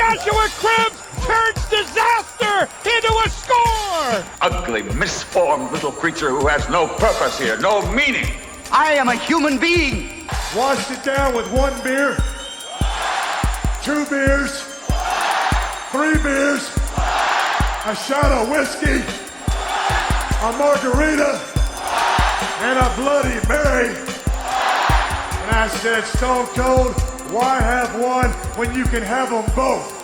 Joshua Cribbs turns disaster into a score! Ugly, misformed little creature who has no purpose here, no meaning. I am a human being. Washed it down with 1 beer, 2 beers, 3 beers, a shot of whiskey, a margarita, and a Bloody Mary. And I said, Stone Cold, why have one when you can have them both?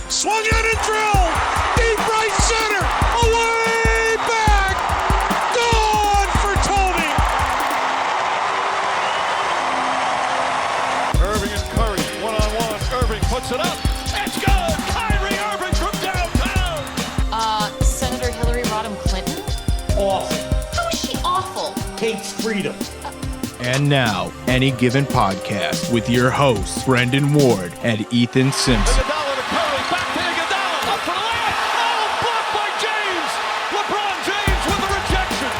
Swung out and drilled! Deep right center! Away back! Gone for Tony! Irving and Curry, one-on-one. Irving puts it up. It's good! Kyrie Irving from downtown! Senator Hillary Rodham Clinton? Awful. How is she awful? Hates freedom. And now, Any Given Podcast with your hosts, Brendan Ward and Ethan Simpson. Iguodala to Curry, back to Iguodala, up for the layup! Oh, blocked by James! LeBron James with the rejection!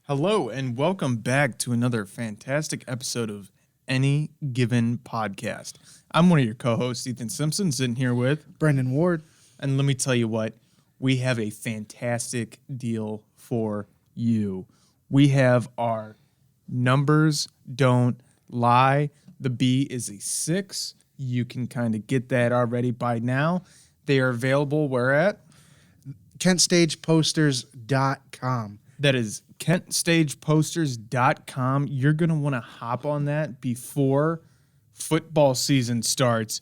Hello, and welcome back to another fantastic episode of Any Given Podcast. I'm one of your co-hosts, Ethan Simpson, sitting here with Brendan Ward. And let me tell you what, we have a fantastic deal for you. We have our numbers don't lie. The B is a 6. You can kind of get that already by now. They are available where at? KentStagePosters.com. That is KentStagePosters.com. You're going to want to hop on that before football season starts.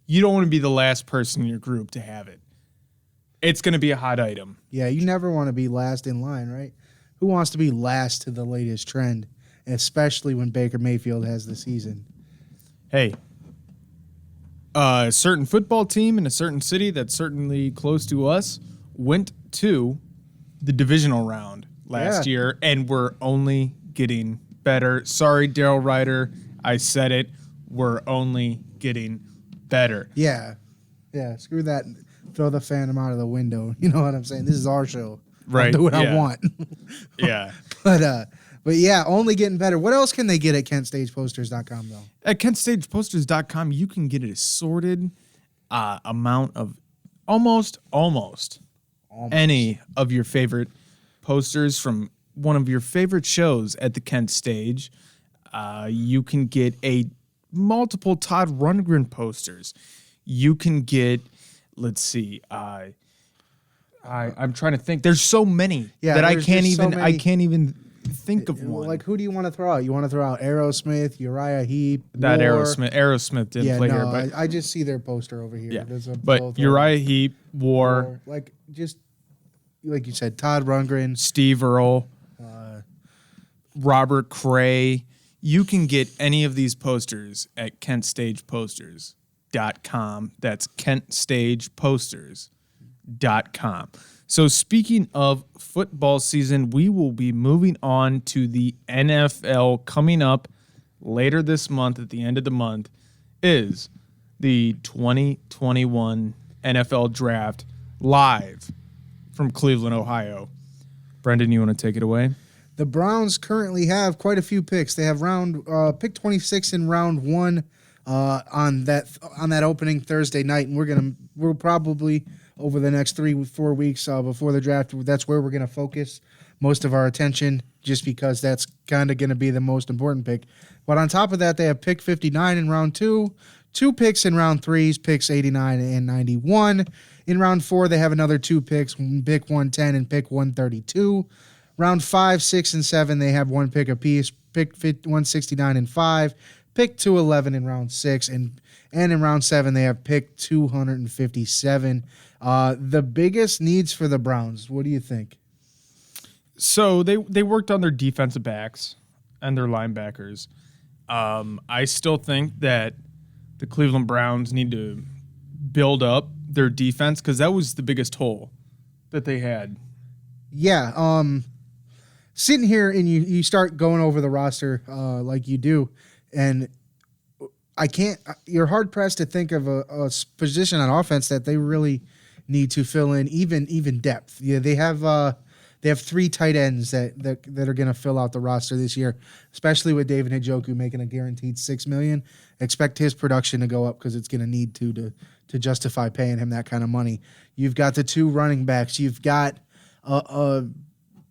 You don't want to be the last person in your group to have it. It's going to be a hot item. Yeah, you never want to be last in line, right? Who wants to be last to the latest trend, especially when Baker Mayfield has the season? Hey, a certain football team in a certain city that's certainly close to us went to the divisional round last year, and we're only getting better. Sorry, Daryl Ryder, I said it. We're only getting better. Yeah, screw that. Throw the Phantom out of the window. You know what I'm saying? This is our show. Right. I'll do what I want. Yeah. But yeah, only getting better. What else can they get at KentStagePosters.com, though? At KentStagePosters.com, you can get an assorted amount of almost any of your favorite posters from one of your favorite shows at the Kent Stage. You can get multiple Todd Rundgren posters. You can get, let's see, I'm trying to think. There's so many that I can't even think of one. Like, who do you want to throw out? You want to throw out Aerosmith, Uriah Heep, that War. Aerosmith didn't play here, but I just see their poster over here. yeah. But Uriah Heep, War, like you said, Todd Rundgren, Steve Earle, Robert Cray. You can get any of these posters at KentStagePosters.com. That's KentStagePosters.com. So speaking of football season, we will be moving on to the NFL. Coming up later this month, at the end of the month, is the 2021 NFL Draft live from Cleveland, Ohio. Brendan, you want to take it away? The Browns currently have quite a few picks. They have pick 26 in round 1 on that opening Thursday night, and we'll probably over the next 3-4 weeks before the draft, that's where we're going to focus most of our attention, just because that's kind of going to be the most important pick. But on top of that, they have pick 59 in round 2, 2 picks in round 3s, picks 89 and 91. In round 4, they have another 2 picks, pick 110 and pick 132. Round 5, 6, and 7, they have 1 pick apiece, pick 169 and 5, pick 211 in round 6, and in round 7, they have pick 257. The biggest needs for the Browns, what do you think? So they worked on their defensive backs and their linebackers. I still think that the Cleveland Browns need to build up their defense, because that was the biggest hole that they had. Yeah, sitting here and you start going over the roster like you do, and you're hard pressed to think of a position on offense that they really need to fill in even depth. Yeah, they have They have 3 tight ends that are going to fill out the roster this year, especially with David Njoku making a guaranteed $6 million. Expect his production to go up because it's going to need to justify paying him that kind of money. You've got the 2 running backs. You've got a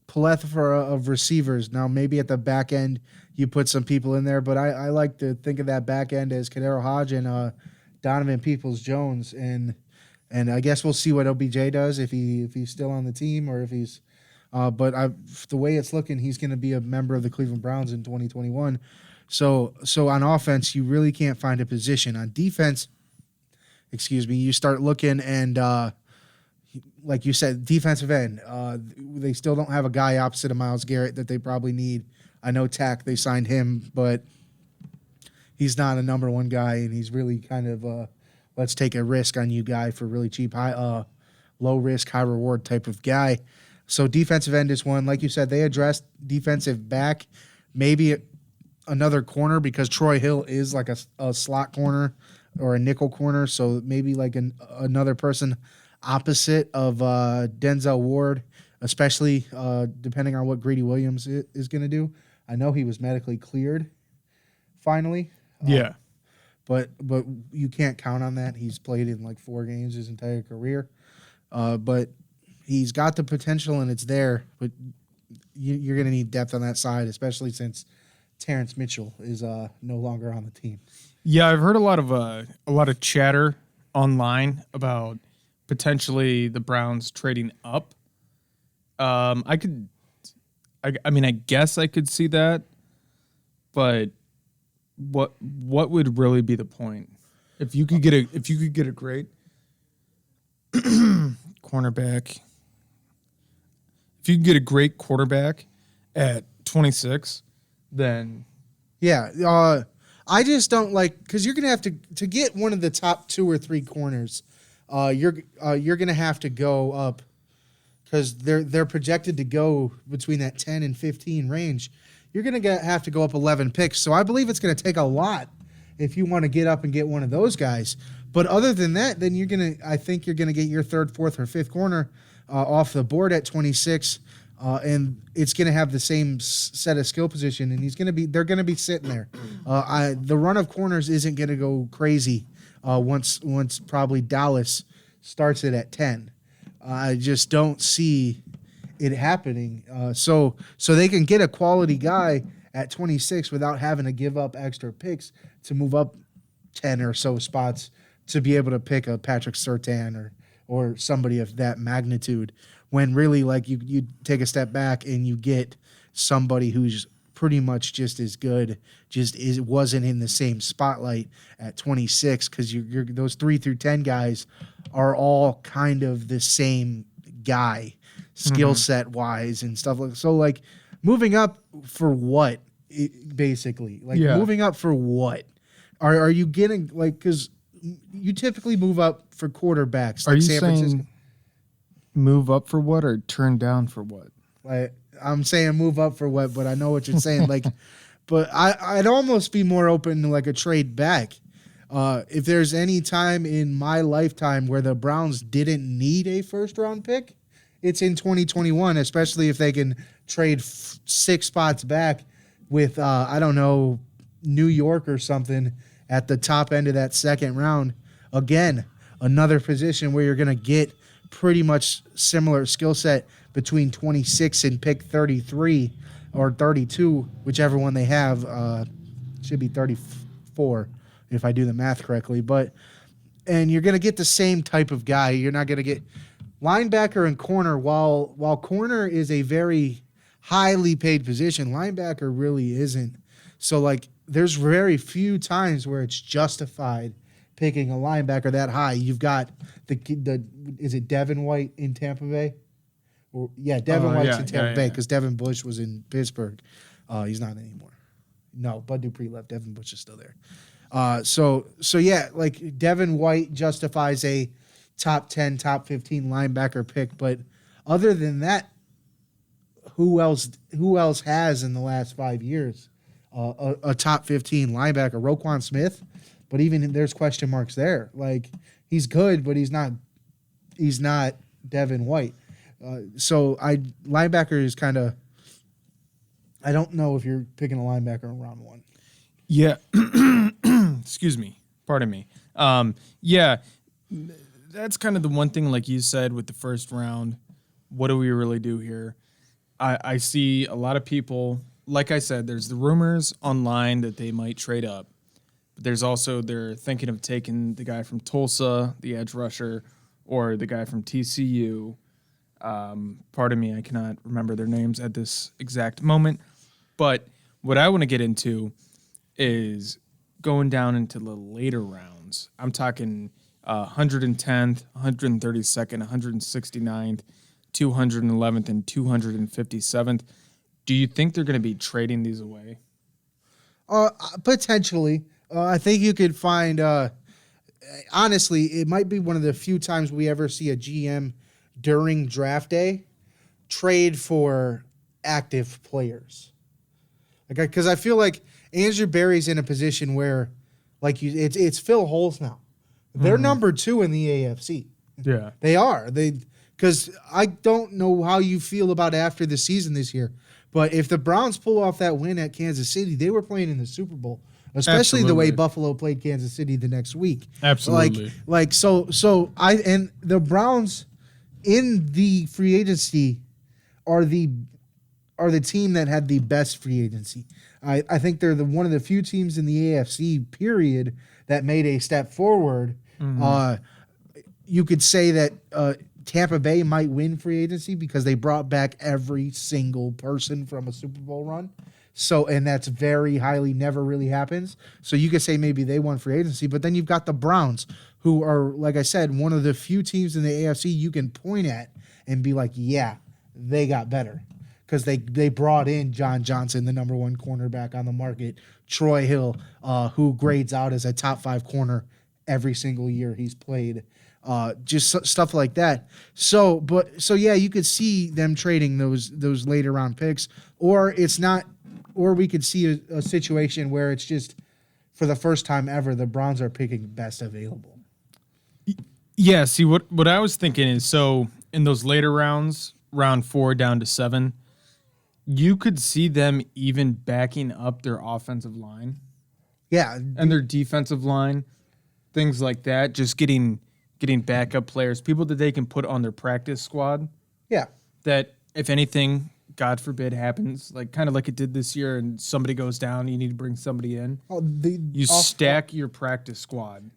plethora of receivers. Now, maybe at the back end you put some people in there, but I like to think of that back end as Kadero Hodge and Donovan Peoples-Jones, and I guess we'll see what OBJ does if he's still on the team or if he's. But the way it's looking, he's going to be a member of the Cleveland Browns in 2021. So on offense, you really can't find a position. On defense, you start looking and like you said, defensive end. They still don't have a guy opposite of Myles Garrett that they probably need. I know they signed him, but he's not a number 1 guy, and he's really kind of let's take a risk on you guy for really cheap, low risk, high reward type of guy. So defensive end is one. Like you said, they addressed defensive back, maybe another corner because Troy Hill is like a slot corner or a nickel corner. So maybe like another person opposite of Denzel Ward, especially depending on what Greedy Williams is going to do. I know he was medically cleared finally. Yeah. But you can't count on that. He's played in like 4 games his entire career. But he's got the potential and it's there. But you're going to need depth on that side, especially since Terrence Mitchell is no longer on the team. Yeah, I've heard a lot of chatter online about potentially the Browns trading up. I guess I could see that, but what would really be the point if you could get a great cornerback? If you could get a great quarterback at 26, then yeah. I just don't like because you're gonna have to get one of the top 2 or 3 corners. You're gonna have to go up because they're projected to go between that 10 and 15 range. You're going to have to go up 11 picks. So I believe it's going to take a lot if you want to get up and get one of those guys. But other than that, then I think you're going to get your 3rd, 4th, or 5th corner off the board at 26. And it's going to have the same set of skill position, and they're going to be sitting there. The run of corners isn't going to go crazy once probably Dallas starts it at 10. I just don't see it happening. So they can get a quality guy at 26 without having to give up extra picks to move up 10 or so spots to be able to pick a Patrick Surtain or somebody of that magnitude. When really, like, you take a step back and you get somebody who's pretty much just as good, wasn't in the same spotlight at 26 because you're those 3 through 10 guys are all kind of the same guy, skill set wise and stuff like so. Like moving up for what, basically? Like moving up for what? Are you getting like because you typically move up for quarterbacks? Are like you San saying Francisco. Move up for what or turn down for what? Like I'm saying move up for what, but I know what you're saying. Like, but I'd almost be more open to like a trade back. If there's any time in my lifetime where the Browns didn't need a 1st round pick, it's in 2021, especially if they can trade 6 spots back with, I don't know, New York or something at the top end of that 2nd round. Again, another position where you're going to get pretty much similar skill set between 26 and pick 33 or 32, whichever one they have. Should be 34 if I do the math correctly. And you're going to get the same type of guy. You're not going to get linebacker and corner. While corner is a very highly paid position, linebacker really isn't. So like there's very few times where it's justified picking a linebacker that high. You've got is it Devin White in Tampa Bay? Devin White's in Tampa Bay because Devin Bush was in Pittsburgh. He's not anymore. No, Bud Dupree left. Devin Bush is still there. So like Devin White justifies a top 10, top 15 linebacker pick, but other than that, who else has in the last 5 years a top 15 linebacker? Roquan Smith, but even there's question marks there. Like he's good, but he's not Devin White. So linebacker is kind of. I don't know if you're picking a linebacker in round 1. Yeah. Excuse me. Pardon me. Yeah. That's kind of the one thing, like you said, with the first round. What do we really do here? I see a lot of people, like I said, there's the rumors online that they might trade up. But there's also, they're thinking of taking the guy from Tulsa, the edge rusher, or the guy from TCU. Pardon me, I cannot remember their names at this exact moment. But what I want to get into is going down into the later rounds. I'm talking 110th, 132nd, 169th, 211th, and 257th. Do you think they're going to be trading these away? Potentially. I think you could find, honestly, it might be one of the few times we ever see a GM during draft day trade for active players. Because I feel like Andrew Berry's in a position where, it's Phil Holes now. They're number 2 in the AFC. Yeah. They are. Because I don't know how you feel about after the season this year, but if the Browns pull off that win at Kansas City, they were playing in the Super Bowl, especially the way Buffalo played Kansas City the next week. Absolutely. So and the Browns in the free agency are the team that had the best free agency. I think they're one of the few teams in the AFC period that made a step forward. Mm-hmm. You could say that Tampa Bay might win free agency because they brought back every single person from a Super Bowl run. So, and that's very highly never really happens. So you could say maybe they won free agency, but then you've got the Browns, who are, like I said, one of the few teams in the AFC you can point at and be like, yeah, they got better. Because they brought in John Johnson, the number 1 cornerback on the market, Troy Hill, who grades out as a top 5 corner every single year he's played. Just stuff like that. So yeah, you could see them trading those later round picks, or it's not, or we could see a situation where it's just for the first time ever the Browns are picking best available. Yeah. See, what I was thinking is, so in those later rounds, round 4 down to 7, you could see them even backing up their offensive line. Yeah, and their defensive line, things like that. Just getting backup players, people that they can put on their practice squad. Yeah. That if anything, God forbid, happens, kind of like it did this year, and somebody goes down, you need to bring somebody in. You stack your practice squad.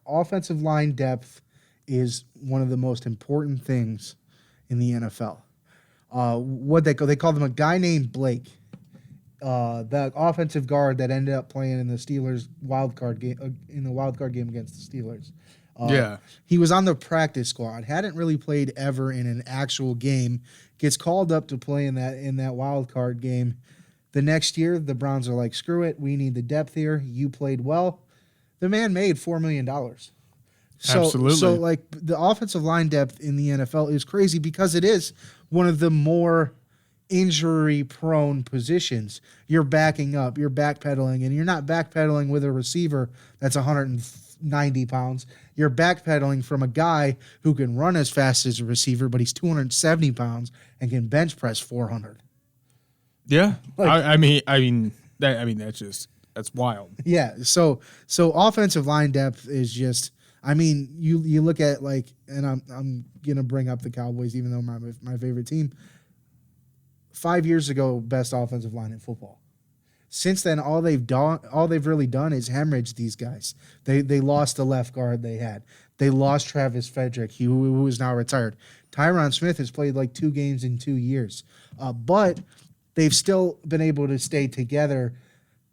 Offensive line depth is one of the most important things in the NFL. They call them a guy named Blake, the offensive guard that ended up playing in the Steelers wild card game against the Steelers. He was on the practice squad, hadn't really played ever in an actual game, gets called up to play in that wild card game. The next year, the Browns are like, screw it, we need the depth here. You played well. The man made $4 million. Absolutely. So the offensive line depth in the NFL is crazy because it is one of the more injury-prone positions. You're backing up, you're backpedaling, and you're not backpedaling with a receiver that's 190 pounds. You're backpedaling from a guy who can run as fast as a receiver, but he's 270 pounds and can bench press 400. Yeah, that's wild. Yeah, so offensive line depth is just. You look at and I'm gonna bring up the Cowboys, even though my favorite team. 5 years ago, best offensive line in football. Since then, all they've really done is hemorrhage these guys. They lost the left guard they had. They lost Travis Frederick, who is now retired. Tyron Smith has played 2 games in 2 years, but they've still been able to stay together,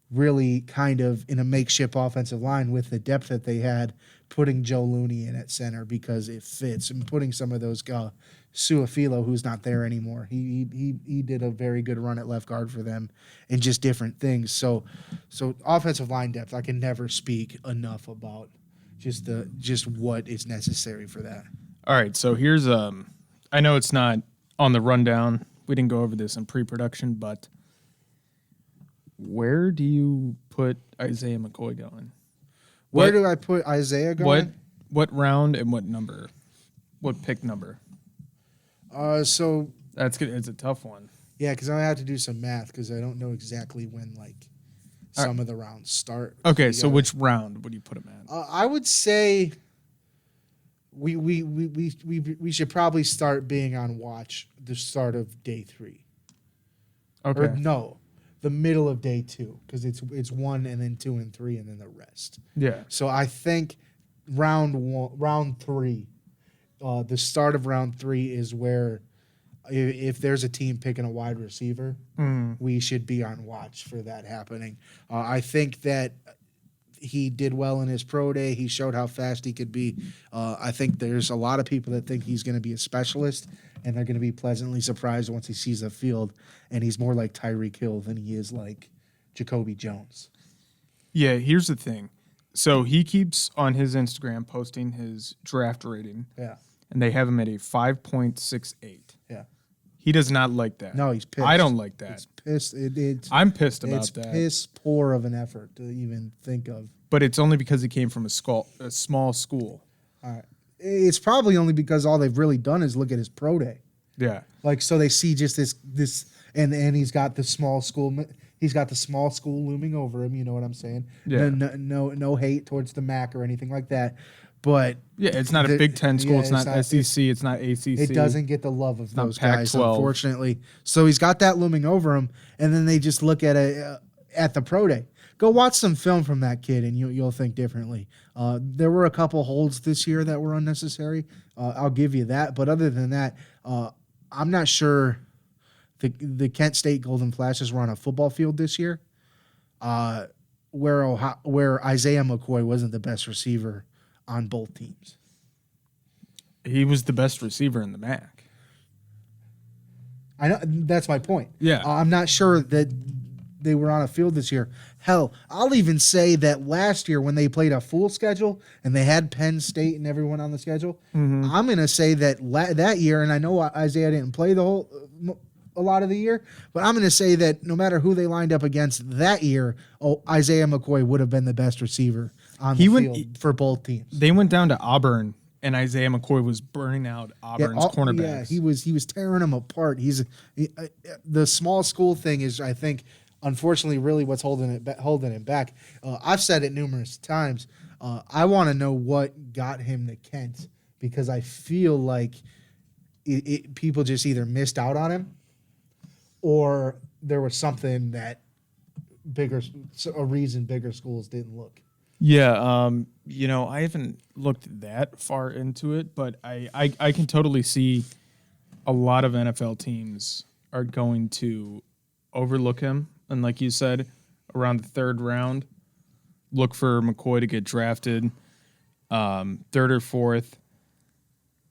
really kind of in a makeshift offensive line with the depth that they had. Putting Joe Looney in at center because it fits, and putting some of those Suafilo, who's not there anymore. He did a very good run at left guard for them, and just different things. So offensive line depth, I can never speak enough about just what is necessary for that. All right, so here's I know it's not on the rundown. We didn't go over this in pre-production, but where do you put Isaiah McCoy going? Where do I put Isaiah going? What round and what number? What pick number? So That's good. It's a tough one. yeah, because I have to do some math because I don't know exactly when some of the rounds start. Okay, so which round would you put him at? I would say we should probably start being on watch the start of day 3. Okay. Or no, the middle of day 2 because it's 1 and then 2 and 3 and then the rest. Yeah. So I think round 3, the start of round 3 is where if there's a team picking a wide receiver, we should be on watch for that happening. I think that he did well in his pro day. He showed how fast he could be. I think there's a lot of people that think he's going to be a specialist, and they're going to be pleasantly surprised once he sees the field, and he's more like Tyreek Hill than he is like Jacoby Jones. Yeah, here's the thing. So he keeps on his Instagram posting his draft rating. Yeah. And they have him at a 5.68. Yeah. He does not like that. No, he's pissed. I don't like that. It's pissed. I'm pissed about it's that. It's piss poor of an effort to even think of. But it's only because he came from a small school. All right. It's probably only because all they've really done is look at his pro day. Yeah. Like, so they see just this, and he's got the small school. He's got the small school looming over him. You know what I'm saying? Yeah. No hate towards the MAC or anything like that. But yeah, it's not a Big Ten school. Yeah, it's not SEC. It's not ACC. It doesn't get the love of those guys, Pac-12. unfortunately. So he's got that looming over him, and then they just look at at the pro day. Go watch some film from that kid, and you'll think differently. There were a couple holds this year that were unnecessary. I'll give you that. But other than that, I'm not sure the Kent State Golden Flashes were on a football field this year, where Isaiah McCoy wasn't the best receiver on both teams. He was the best receiver in the MAC. I know that's my point. Yeah. I'm not sure that they were on a field this year. Hell, I'll even say that last year when they played a full schedule and they had Penn State and everyone on the schedule, I'm going to say that that year, and I know Isaiah didn't play a lot of the year, but I'm going to say that no matter who they lined up against that year, Isaiah McCoy would have been the best receiver on the field for both teams. They went down to Auburn, and Isaiah McCoy was burning out Auburn's cornerbacks. Yeah, he was tearing them apart. The small school thing is, I think, unfortunately, really what's holding him back. I've said it numerous times. I want to know what got him to Kent because I feel like people just either missed out on him or there was something that a reason bigger schools didn't look. Yeah, I haven't looked that far into it, but I can totally see a lot of NFL teams are going to overlook him. And like you said, around the 3rd round, look for McCoy to get drafted, 3rd or 4th.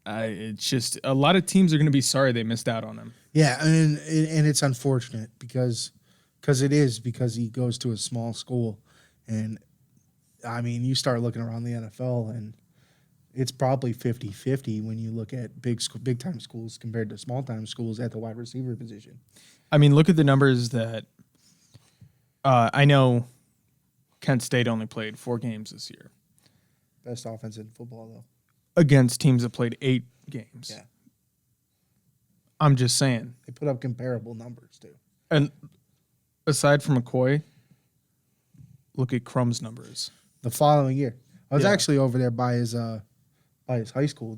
It's just a lot of teams are going to be sorry they missed out on him. Yeah, and it's unfortunate because he goes to a small school. And, I mean, you start looking around the NFL, and it's probably 50-50 when you look at big-time schools compared to small-time schools at the wide receiver position. I mean, look at the numbers that I know Kent State only played 4 games this year. Best offense in football, though. Against teams that played 8 games. Yeah. I'm just saying. They put up comparable numbers, too. And aside from McCoy, look at Crum's numbers. The following year. I was actually over there by his high school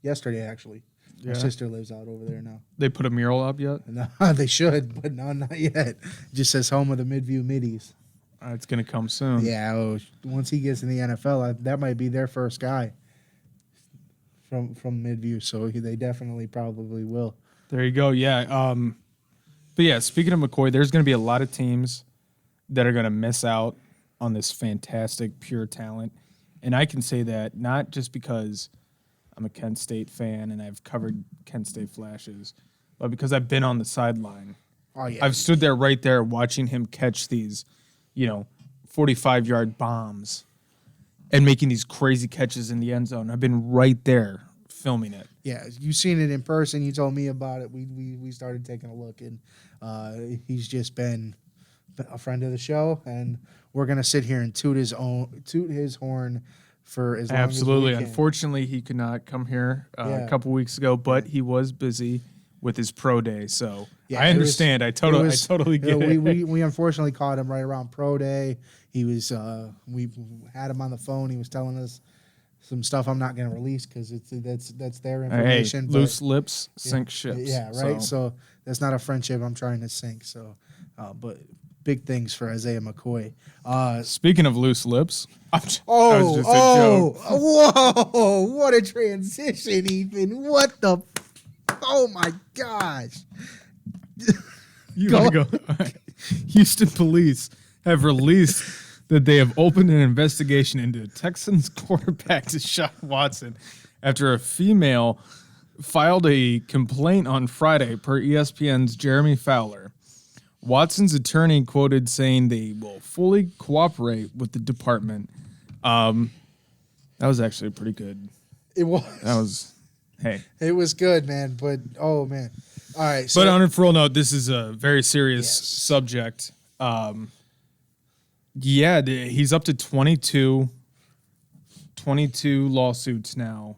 yesterday, actually. Yeah. My sister lives out over there now. They put a mural up yet? No, they should, but no, not yet. It just says home of the Midview Middies. It's going to come soon. Yeah, once he gets in the NFL, that might be their first guy from Midview, so they definitely probably will. There you go, yeah. But yeah, speaking of McCoy, there's going to be a lot of teams that are going to miss out on this fantastic, pure talent. And I can say that not just because I'm a Kent State fan and I've covered Kent State Flashes, but because I've been on the sideline. Oh, yeah. I've stood there right there watching him catch these, 45-yard bombs and making these crazy catches in the end zone. I've been right there filming it. Yeah, you've seen it in person. You told me about it. We started taking a look, and he's just been a friend of the show, and we're gonna sit here and toot his horn for as long Absolutely. as we can. Unfortunately, he could not come here a Yeah. couple weeks ago, but he was busy with his pro day. So Yeah, I it understand. I totally get it. We unfortunately caught him right around pro day. He was we had him on the phone. He was telling us some stuff I'm not going to release because that's their information. Hey, but- loose lips sink ships. Yeah, right. So that's not a friendship I'm trying to sink. So, but big things for Isaiah McCoy. Speaking of loose lips, that was Oh, just a joke. whoa! What a transition, Ethan. What the? Oh my gosh! You Go. want to go? Houston police have released that they have opened an investigation into Texans quarterback Deshaun Watson after a female filed a complaint on Friday, per ESPN's Jeremy Fowler. Watson's attorney quoted saying they will fully cooperate with the department. That was actually pretty good. It was. That was, hey. It was good, man. But oh man. All right. So, But on a real note, this is a very serious Yes. subject. He's up to 22 lawsuits now.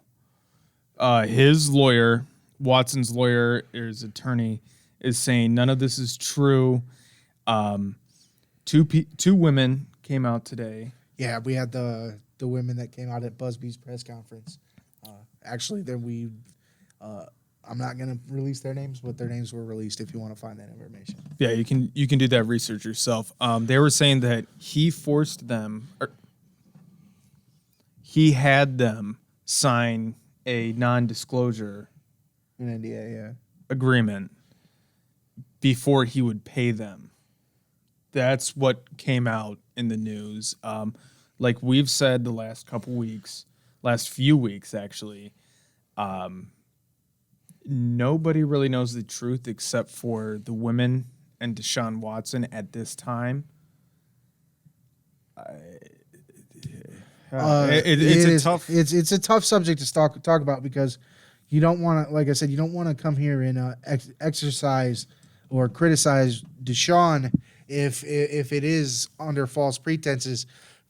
His lawyer, Watson's lawyer, his attorney, is saying none of this is true. Two women came out today. yeah, we had the women that came out at Busby's press conference. Actually, then I'm not going to release their names, but their names were released if you want to find that information. Yeah, you can do that research yourself. They were saying that he forced them, or he had them sign a non-disclosure An NDA, yeah. agreement before he would pay them. That's what came out in the news. Like we've said the last few weeks actually, nobody really knows the truth except for the women and Deshaun Watson at this time. It's a tough subject to talk about because you don't want to, like I said, you don't want to come here and exercise or criticize Deshaun if it is under false pretenses,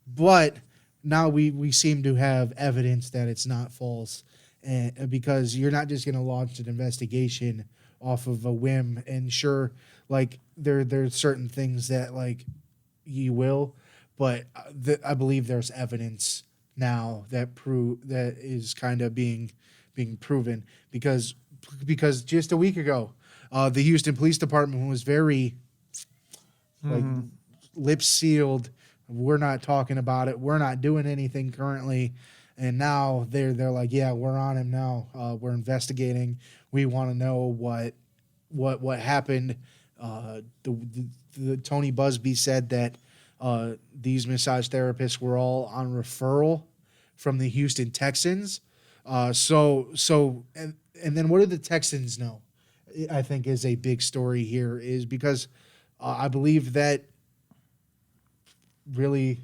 but now we seem to have evidence that it's not false, and because you're not just going to launch an investigation off of a whim. And sure, like there's certain things that like you will, but I believe there's evidence now that that is kind of being proven because just a week ago, the Houston Police Department was very like lips sealed. We're not talking about it. We're not doing anything currently. And now they're like, yeah, we're on him now. We're investigating. We want to know what happened. The Tony Busby said that these massage therapists were all on referral from the Houston Texans. And then what do the Texans know? I think is a big story here is because I believe that really,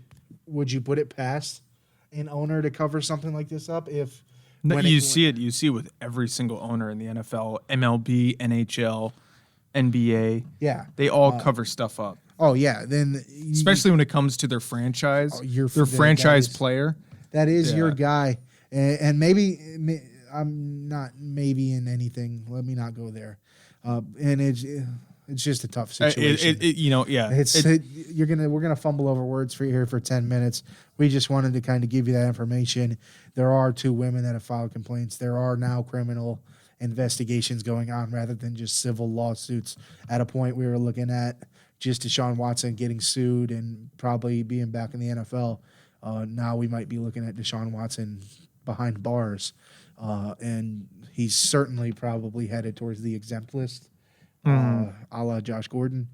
would you put it past an owner to cover something like this up? If you see it with every single owner in the NFL, MLB, NHL, NBA. Yeah, they all cover stuff up. Oh yeah, then especially when it comes to their franchise, their that franchise is- player. That is your guy, and maybe I'm not maybe in anything. Let me not go there. And it's just a tough situation. We're gonna fumble over words for here for 10 minutes. We just wanted to kind of give you that information. There are 2 women that have filed complaints. There are now criminal investigations going on rather than just civil lawsuits. At a point, we were looking at just Deshaun Watson getting sued and probably being back in the NFL. Now we might be looking at Deshaun Watson behind bars, and he's certainly probably headed towards the exempt list. A la Josh Gordon.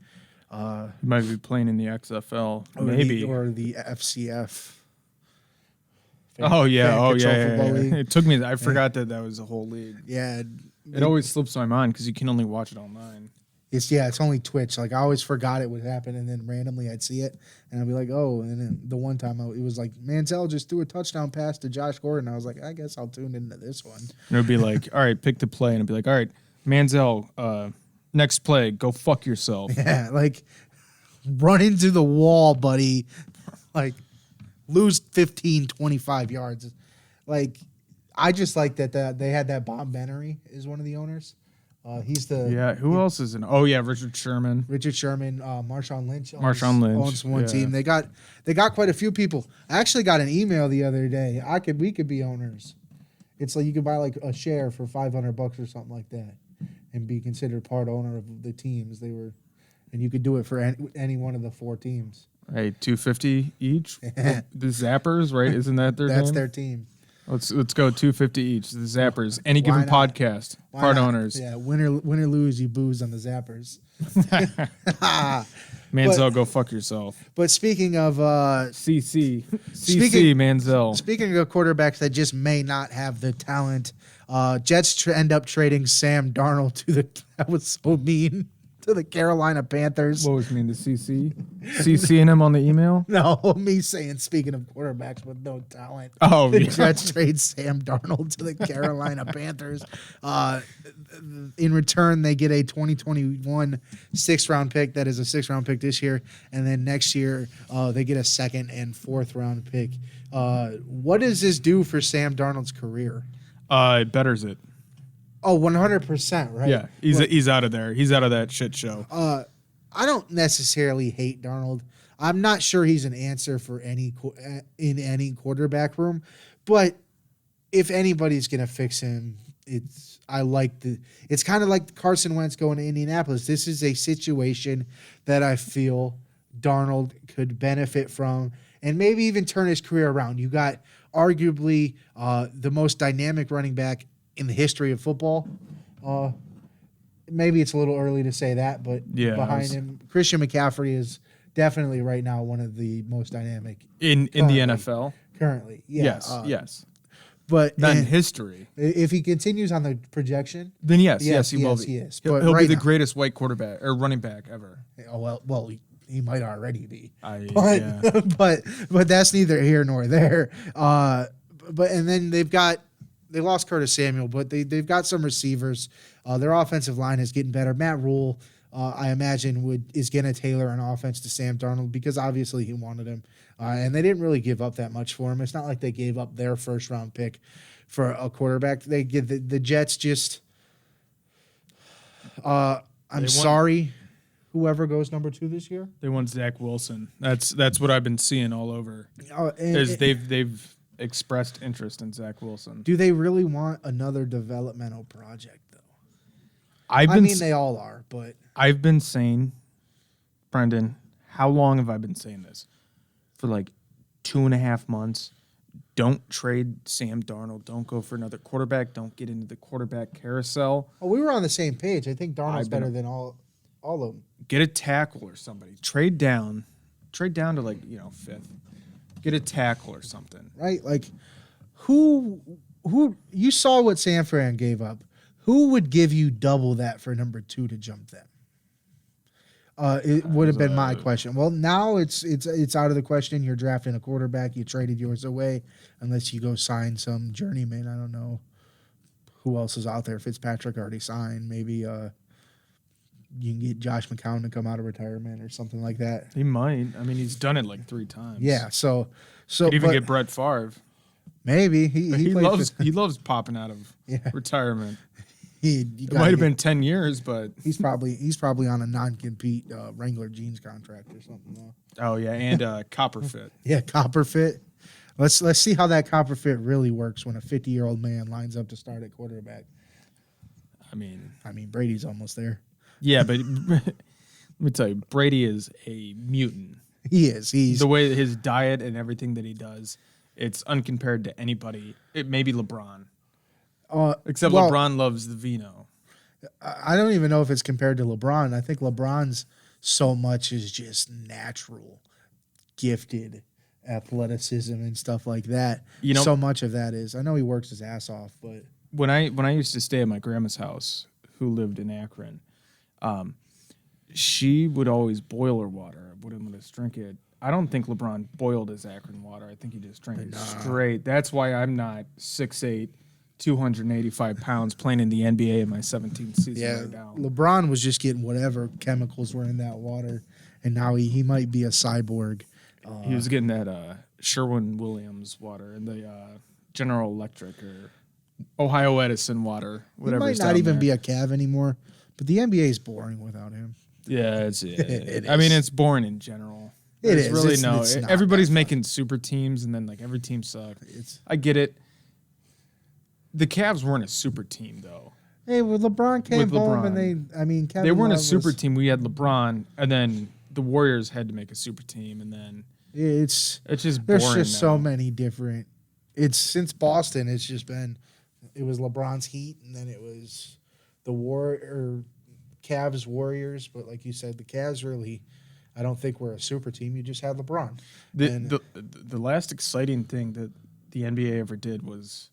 He might be playing in the XFL, or the FCF. Yeah. League. It took me. I forgot that was a whole league. Yeah, It always slips my mind because you can only watch it online. It's only Twitch. Like I always forgot it would happen, and then randomly I'd see it, and I'd be like, oh. And then the one time it was like Manziel just threw a touchdown pass to Josh Gordon. I was like, I guess I'll tune into this one. And it would be like, all right, pick the play, and it'd be like, all right, Manziel, next play, go fuck yourself. Yeah, like run into the wall, buddy. Like lose 15, 25 yards. Like, I just like that they had that. Bob Bennery is one of the owners. He's the Who else is in? Oh yeah, Richard Sherman. Marshawn Lynch. Marshawn Lynch owns one team. They got quite a few people. I actually got an email the other day. We could be owners. It's like you could buy like a share for $500 or something like that, and be considered part owner of the teams. And you could do it for any one of the 4 teams. Hey, $250 each. The Zappers, right? Isn't that their? That's name? their team. Let's go $250 each. The Zappers. Any given podcast. Part owners. Yeah, win or lose, you booze on the Zappers. Manziel, go fuck yourself. But speaking of CC Speaking- Manziel. speaking of quarterbacks that just may not have the talent, Jets end up trading Sam Darnold that was so mean, to the Carolina Panthers. What was mean the CCing him on the email? No, me saying speaking of quarterbacks with no talent. Oh, The yeah. Jets trade Sam Darnold to the Carolina Panthers. In return, they get a 2021 6th-round pick. That is a 6th-round pick this year. And then next year, they get a 2nd and 4th-round pick. What does this do for Sam Darnold's career? It betters it. Oh, 100%, right? Yeah, he's out of there. He's out of that shit show. I don't necessarily hate Darnold. I'm not sure he's an answer for in any quarterback room, but if anybody's gonna fix him, it's kind of like Carson Wentz going to Indianapolis. This is a situation that I feel Darnold could benefit from and maybe even turn his career around. You got arguably the most dynamic running back in the history of football. Maybe it's a little early to say that, but behind him, Christian McCaffrey is definitely right now one of the most dynamic in the NFL currently. Yeah, yes. But Not in history. If he continues on the projection, Then yes, he will be. He is. He'll, But he'll be right the now- greatest white quarterback or running back ever. well, he might already be. But, yeah. but that's neither here nor there. And then they lost Curtis Samuel, but they've got some receivers. Their offensive line is getting better. Matt Rule, I imagine, is going to tailor an offense to Sam Darnold because obviously he wanted him. And they didn't really give up that much for him. It's not like they gave up their 1st-round pick for a quarterback. They give the Jets just sorry, whoever goes number 2 this year. They want Zach Wilson. That's what I've been seeing all over. They've expressed interest in Zach Wilson. Do they really want another developmental project, though? They all are, but I've been saying, Brendan, how long have I been saying this? For like 2.5 months. Don't trade Sam Darnold. Don't go for another quarterback. Don't get into the quarterback carousel. Oh, we were on the same page. I think Darnold's better than all of them. Get a tackle or somebody. Trade down to 5th. Get a tackle or something. Right? Like, who you saw what San Fran gave up. Who would give you double that for number 2 to jump them? It would have been my question. Well, now it's out of the question. You're drafting a quarterback. You traded yours away unless you go sign some journeyman. I don't know who else is out there. Fitzpatrick already signed. Maybe you can get Josh McCown to come out of retirement or something like that. He might. I mean, he's done it like 3 times. Yeah. So could even get Brett Favre. Maybe he loves popping out of retirement. It might have been 10 years, but he's probably on a non-compete Wrangler jeans contract or something. Though. Oh yeah, and copper fit. Yeah, copper fit. Let's see how that copper fit really works when a 50-year-old man lines up to start at quarterback. I mean, Brady's almost there. Yeah, but let me tell you, Brady is a mutant. He is. He's the way his diet and everything that he does. It's uncompared to anybody. It may be LeBron. Except LeBron loves the vino. I don't even know if it's compared to LeBron. I think LeBron's so much is just natural, gifted athleticism and stuff like that. So much of that is. I know he works his ass off, but when I used to stay at my grandma's house, who lived in Akron, she would always boil her water. I wouldn't let us drink it. I don't think LeBron boiled his Akron water. I think he just drank it straight. That's why I'm not 6'8", 285 pounds playing in the NBA in my 17th season right now. LeBron was just getting whatever chemicals were in that water, and now he might be a cyborg. He was getting that Sherwin-Williams water and the General Electric or Ohio Edison water, He whatever. might not even be a Cav anymore, but the NBA is boring without him. Yeah, it's. It I mean, is. it's boring in general. It There's is. really It's not everybody's that fun. making super teams, and then like every team sucks. I get it. The Cavs weren't a super team though. Hey, well, LeBron came With home, LeBron. and Kevin They weren't a Love super was- team. We had LeBron, and then the Warriors had to make a super team, and then It's just there's boring just now. so many different. It's since Boston. It's just been. It was LeBron's Heat, and then it was the Cavs Warriors. But like you said, the Cavs really, I don't think were a super team. You just had LeBron. The last exciting thing that the NBA ever did was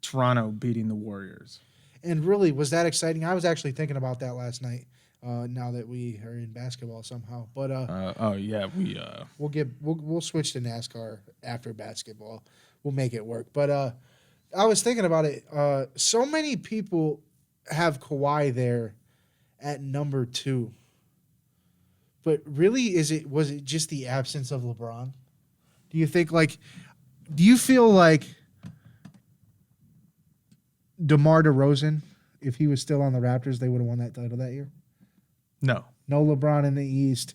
Toronto beating the Warriors. And really, was that exciting? I was actually thinking about that last night. Now that we are in basketball somehow, but we'll switch to NASCAR after basketball. We'll make it work. But I was thinking about it. So many people have Kawhi there at number 2, but really, was it just the absence of LeBron? Do you think do you feel like DeMar DeRozan, if he was still on the Raptors, they would have won that title that year? No. No LeBron in the East.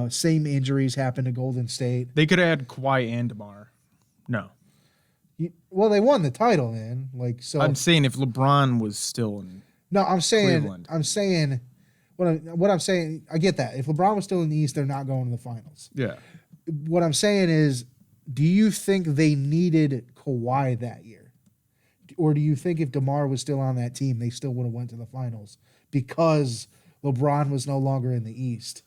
Same injuries happened to Golden State. They could have had Kawhi and DeMar. No. Well, they won the title, man. I'm saying if LeBron was still in No, I'm saying. Cleveland. I'm saying. What I'm saying. I get that. If LeBron was still in the East, they're not going to the finals. Yeah. What I'm saying is, do you think they needed Kawhi that year, or do you think if DeMar was still on that team, they still would have went to the finals because LeBron was no longer in the East?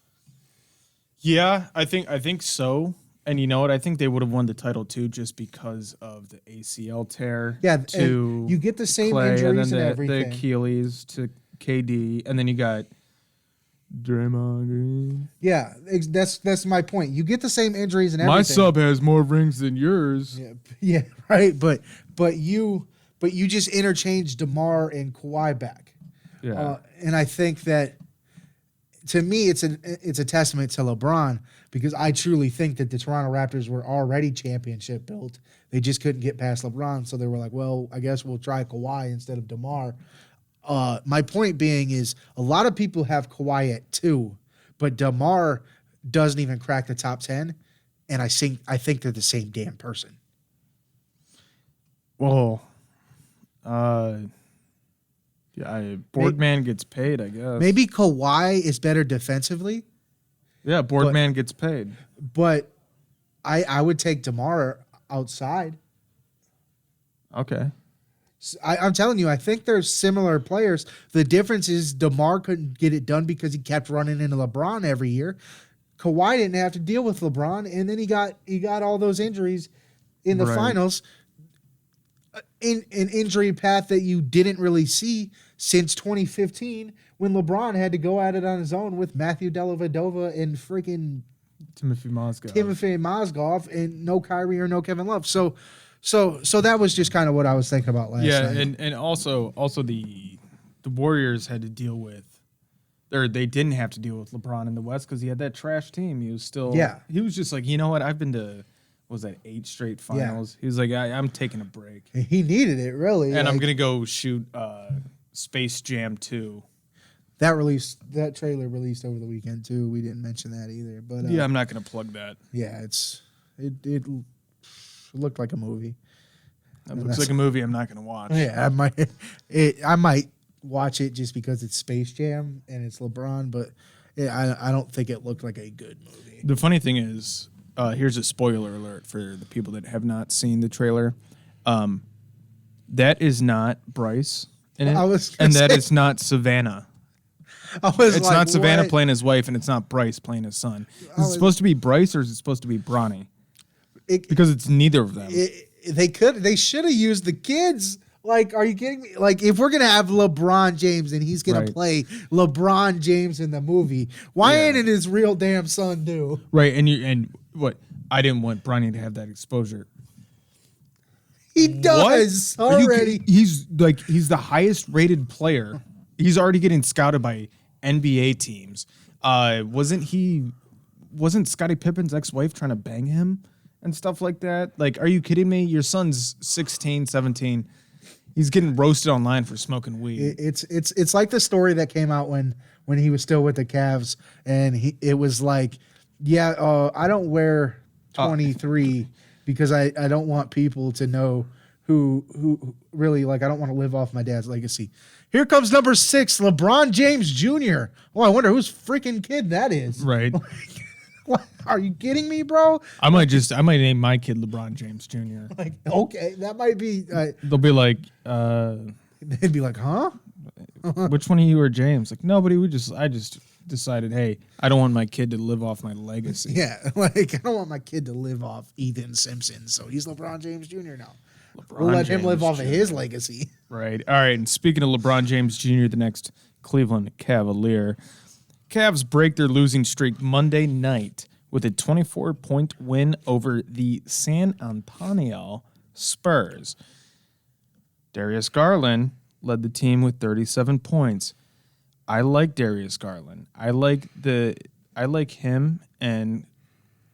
Yeah, I think so. And you know what? I think they would have won the title too, just because of the ACL tear. Yeah, to and you get the same Clay, injuries and then and the everything. Achilles to KD, and then you got Draymond Green. Yeah, that's my point. You get the same injuries and My everything. sub has more rings than yours. Yeah, right. But you just interchanged DeMar and Kawhi back. Yeah. And I think that, to me, it's a testament to LeBron, because I truly think that the Toronto Raptors were already championship built. They just couldn't get past LeBron, so they were like, well, I guess we'll try Kawhi instead of DeMar. My point being is, a lot of people have Kawhi at 2, but DeMar doesn't even crack the top 10, and I think they're the same damn person. Well, Boardman gets paid, I guess. Maybe Kawhi is better defensively, Yeah, Boardman gets paid. but I would take DeMar outside. Okay. I'm telling you, I think they're similar players. The difference is DeMar couldn't get it done because he kept running into LeBron every year. Kawhi didn't have to deal with LeBron, and then he got all those injuries in the Right. finals. In an injury path that you didn't really see since 2015, when LeBron had to go at it on his own with Matthew Dellavedova and freaking Timothy Mozgov. Timothy Mozgov, and no Kyrie or no Kevin Love. So that was just kind of what I was thinking about last night. and also the Warriors had to deal with, or they didn't have to deal with LeBron in the West because he had that trash team. He was still, he was just like, you know what? I've been to, what was that, 8 straight finals? He was like, I'm taking a break, He needed it, really. and I'm gonna go shoot Space Jam 2. That trailer released over the weekend too. We didn't mention that either, but Yeah, I'm not gonna plug that. yeah, it looked like a movie. That looks like a movie I'm not gonna watch. Yeah, I might watch it just because it's Space Jam and it's LeBron, but I don't think it looked like a good movie. The funny thing is, here's a spoiler alert for the people that have not seen the trailer. That is not Bryce in it, I was gonna and that say- is not Savannah. It's It's not Savannah playing his wife, and it's not Bryce playing his son. Is it supposed to be Bryce or is it supposed to be Bronny? Because it's neither of them. They should have used the kids. Like, are you kidding me? Like, if we're gonna have LeBron James and he's gonna Right. play LeBron James in the movie, why ain't it his real damn son do? Right, and what? I didn't want Bronny to have that exposure. He does What? Are you already. kidding? He's the highest rated player. He's already getting scouted by NBA teams. Wasn't Scottie Pippen's ex-wife trying to bang him and stuff like that. Like, are you kidding me? Your son's 16, 17. He's getting roasted online for smoking weed. It's like the story that came out when he was still with the Cavs, and it was like, I don't wear 23 because I don't want people to know who really, like, I don't want to live off my dad's legacy. Here comes number 6, LeBron James Jr. Oh, I wonder whose freaking kid that is. Right. What? Are you kidding me, bro? I might name my kid LeBron James Jr. Like, okay, that might be. They'll be like, they'd be like, huh? which one of you are James? Like, nobody. I just decided, hey, I don't want my kid to live off my legacy. Yeah, like, I don't want my kid to live off Ethan Simpson, so he's LeBron James Jr. now. We'll let him live off of his legacy. Right. All right. And speaking of LeBron James Jr., the next Cleveland Cavalier, Cavs break their losing streak Monday night with a 24-point win over the San Antonio Spurs. Darius Garland led the team with 37 points. I like Darius Garland. I like him and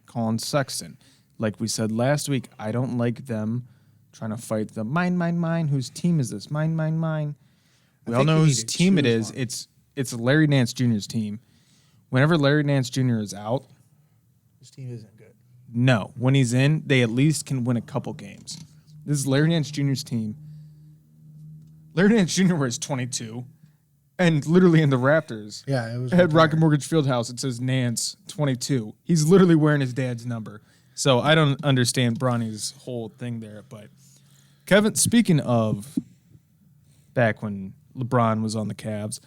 Colin Sexton. Like we said last week, I don't like them trying to fight the mine. Whose team is this? Mine. We all know whose team it is. It's Larry Nance Jr.'s team. Whenever Larry Nance Jr. is out, his team isn't good. No. When he's in, they at least can win a couple games. This is Larry Nance Jr.'s team. Larry Nance Jr. wears 22. And literally in the Raptors, it was at Rocket Mortgage Fieldhouse, it says Nance 22. He's literally wearing his dad's number. So I don't understand Bronny's whole thing there. But Kevin, speaking of back when LeBron was on the Cavs,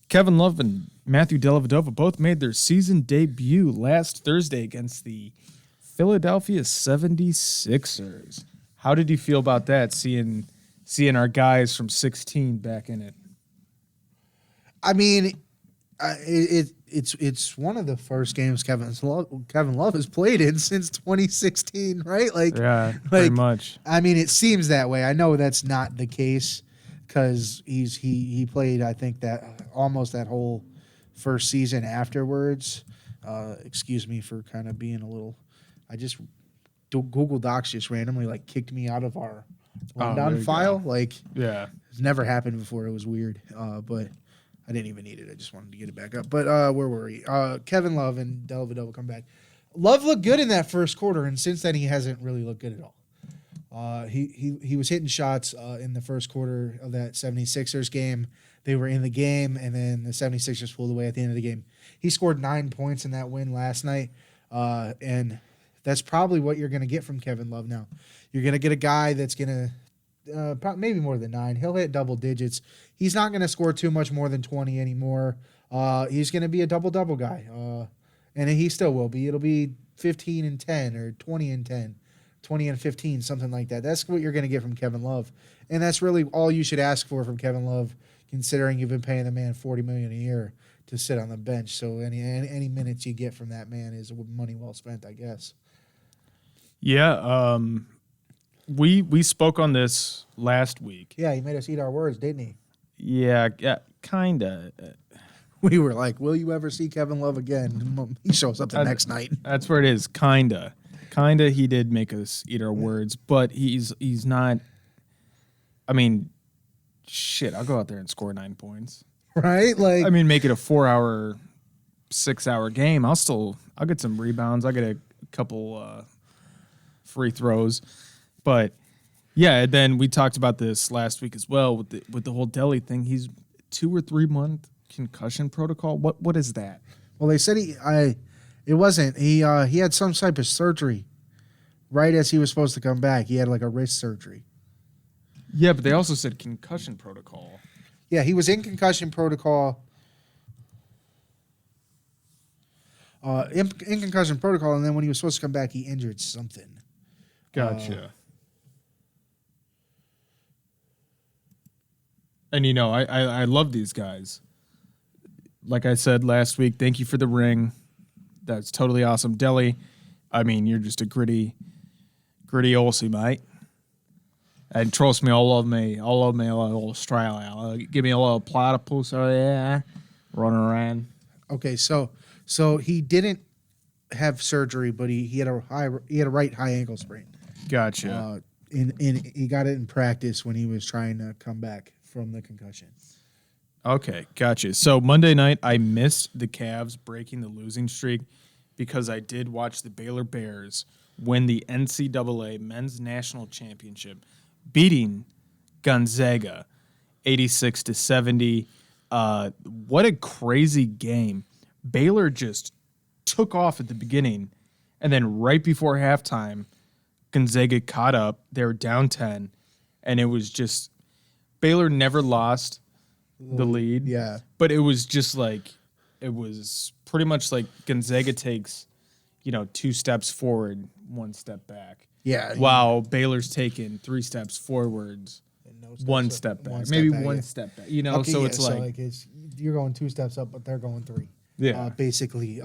Kevin Love and Matthew Dellavedova both made their season debut last Thursday against the Philadelphia 76ers. How did you feel about that, seeing our guys from 16 back in it? I mean, it's one of the first games Kevin Love has played in since 2016, right? Pretty much. I mean, it seems that way. I know that's not the case because he played, I think, that almost that whole first season afterwards. Excuse me for kind of being a little. I just Google Docs just randomly kicked me out of our rundown file. It's never happened before. It was weird, but I didn't even need it. I just wanted to get it back up. But where were we? Kevin Love and Dellavedova come back. Love looked good in that first quarter, and since then he hasn't really looked good at all. He was hitting shots in the first quarter of that 76ers game. They were in the game, and then the 76ers pulled away at the end of the game. He scored 9 points in that win last night, and that's probably what you're going to get from Kevin Love now. You're going to get a guy that's going to maybe more than 9. He'll hit double digits. He's not going to score too much more than 20 anymore. He's going to be a double-double guy, and he still will be. It'll be 15 and 10 or 20 and 10, 20 and 15, something like that. That's what you're going to get from Kevin Love, and that's really all you should ask for from Kevin Love, considering you've been paying the man $40 million a year to sit on the bench. So any minutes you get from that man is money well spent, I guess. Yeah, we spoke on this last week. Yeah, he made us eat our words, didn't he? Yeah, kinda. We were like, will you ever see Kevin Love again? He shows up the next night. That's where it is. Kinda. He did make us eat our words, but he's not. I mean, shit, I'll go out there and score 9 points. Right? Make it a 4-hour, 6-hour game. I'll get some rebounds. I'll get a couple free throws. But yeah, and then we talked about this last week as well with the whole Delhi thing. He's 2 or 3 month concussion protocol. What is that? Well, they said it wasn't. He had some type of surgery right as he was supposed to come back. He had a wrist surgery. Yeah, but they also said concussion protocol. Yeah, he was in concussion protocol. In concussion protocol, and then when he was supposed to come back, he injured something. Gotcha. And I love these guys. Like I said last week, thank you for the ring. That's totally awesome. Delhi, you're just a gritty Aussie, mate. And trust me, I love me a little Australia. Give me a little platypus over there, running around. Okay, so he didn't have surgery, but he had a right high ankle sprain. Gotcha. And he got it in practice when he was trying to come back from the concussion. Okay, gotcha. So Monday night, I missed the Cavs breaking the losing streak because I did watch the Baylor Bears win the NCAA Men's National Championship, beating Gonzaga 86-70. What a crazy game. Baylor just took off at the beginning, and then right before halftime, Gonzaga caught up. They were down 10, and it was just Baylor never lost the lead. Yeah. But it was just like, it was pretty much like Gonzaga takes, 2 steps forward, 1 step back. Yeah. While Baylor's taking 3 steps forwards, one step back. Maybe one step back. Okay, so yeah, it's like it's you're going 2 steps up, but they're going 3. Yeah. Basically.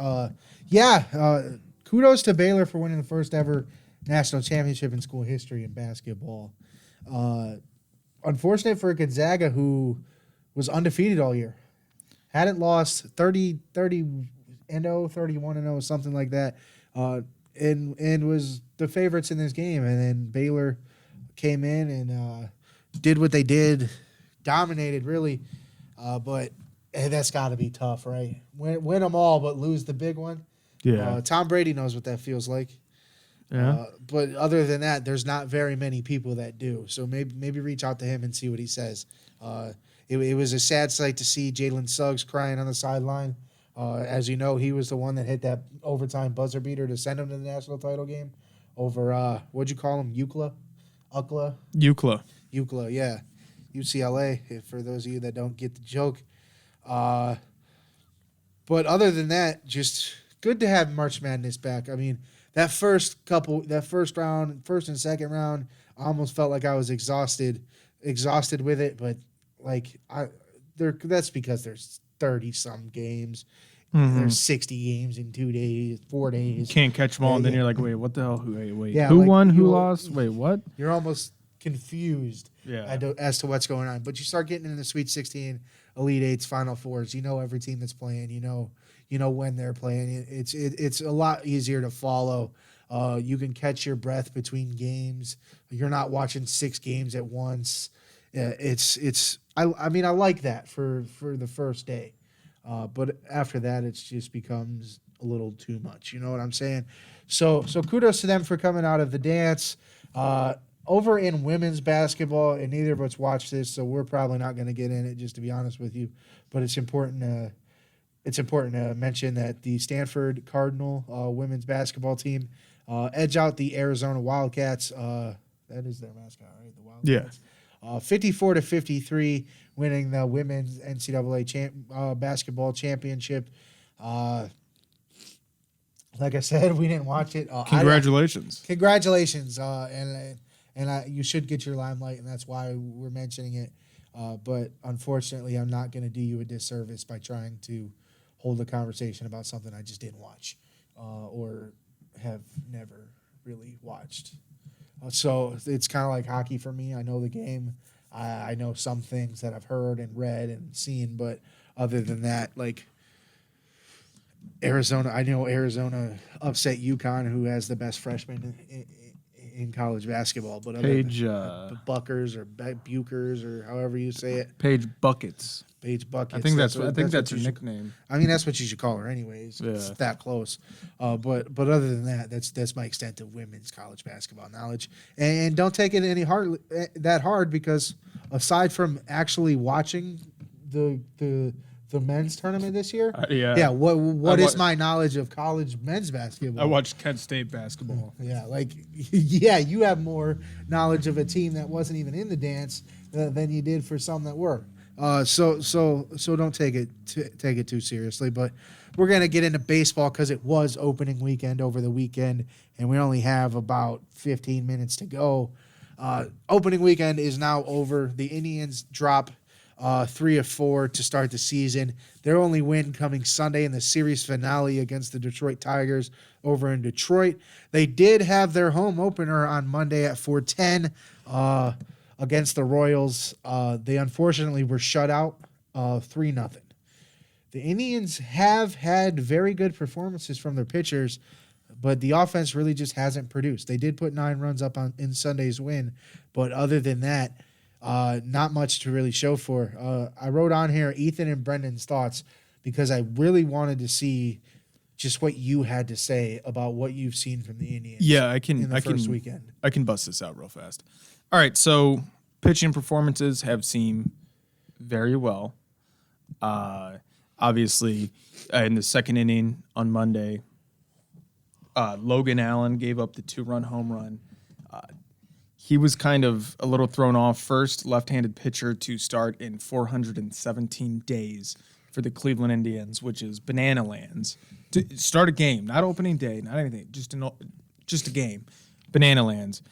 Kudos to Baylor for winning the first ever national championship in school history in basketball. Unfortunate for Gonzaga, who was undefeated all year. Hadn't lost 30-0, 31-0, something like that. And was the favorites in this game. And then Baylor came in and did what they did, dominated really. But that's got to be tough, right? Win them all, but lose the big one. Yeah. Tom Brady knows what that feels like. Yeah. But other than that, there's not very many people that do. So maybe reach out to him and see what he says. It was a sad sight to see Jalen Suggs crying on the sideline. As you know, he was the one that hit that overtime buzzer beater to send him to the national title game over, what'd you call him, UCLA? UCLA, yeah. UCLA, for those of you that don't get the joke. But other than that, just good to have March Madness back. I mean, that first round, first and second round, I almost felt like I was exhausted with it. But that's because there's 30-some games. Mm-hmm. There's 60 games in 2 days, 4 days. You can't catch them all, and then you're like, wait, what the hell? Wait. Yeah, Who like, won? Who lost? Wait, what? You're almost confused Yeah. as to what's going on. But you start getting into the Sweet 16, Elite Eights, Final Fours. You know every team that's playing. You know when they're playing. It's a lot easier to follow. You can catch your breath between games. You're not watching 6 games at once. I like that for the first day. But after that, it just becomes a little too much. You know what I'm saying? So kudos to them for coming out of the dance. Over in women's basketball, and neither of us watched this, so we're probably not going to get in it, just to be honest with you. But it's important to mention that the Stanford Cardinal women's basketball team edge out the Arizona Wildcats. That is their mascot, right? The Wildcats. Yeah. 54-53, winning the women's NCAA basketball championship. Like I said, we didn't watch it. Congratulations. Congratulations. And you should get your limelight, and that's why we're mentioning it. But unfortunately, I'm not going to do you a disservice by trying to hold a conversation about something I just didn't watch or have never really watched. So it's kind of like hockey for me. I know the game. I know some things that I've heard and read and seen, but other than that, like Arizona, I know Arizona upset UConn, who has the best freshman in college basketball. But Paige Buckers or Bukers or however you say it. Paige Buckets. Paige Buckets. I think that's her nickname. I mean, that's what you should call her, anyways. Yeah. It's that close. But other than that, that's my extent of women's college basketball knowledge. And don't take it that hard, because aside from actually watching the men's tournament this year, what is my knowledge of college men's basketball? I watched Kent State basketball. You have more knowledge of a team that wasn't even in the dance than you did for some that were. So don't take it too seriously. But we're gonna get into baseball because it was opening weekend over the weekend, and we only have about 15 minutes to go. Opening weekend is now over. The Indians drop 3 of 4 to start the season. Their only win coming Sunday in the series finale against the Detroit Tigers over in Detroit. They did have their home opener on Monday at 4:10 against the Royals. They unfortunately were shut out 3-0. The Indians have had very good performances from their pitchers, but the offense really just hasn't produced. They did put 9 runs up in Sunday's win, but other than that, not much to really show for. I wrote on here Ethan and Brendan's thoughts because I really wanted to see just what you had to say about what you've seen from the Indians. Yeah, I can. In the first weekend. I can bust this out real fast. All right, so pitching performances have seemed very well. Obviously, in the second inning on Monday, Logan Allen gave up the 2-run home run. He was kind of a little thrown off. First left-handed pitcher to start in 417 days for the Cleveland Indians, which is banana lands. To start a game, not opening day, not anything, just a game. Banana lands.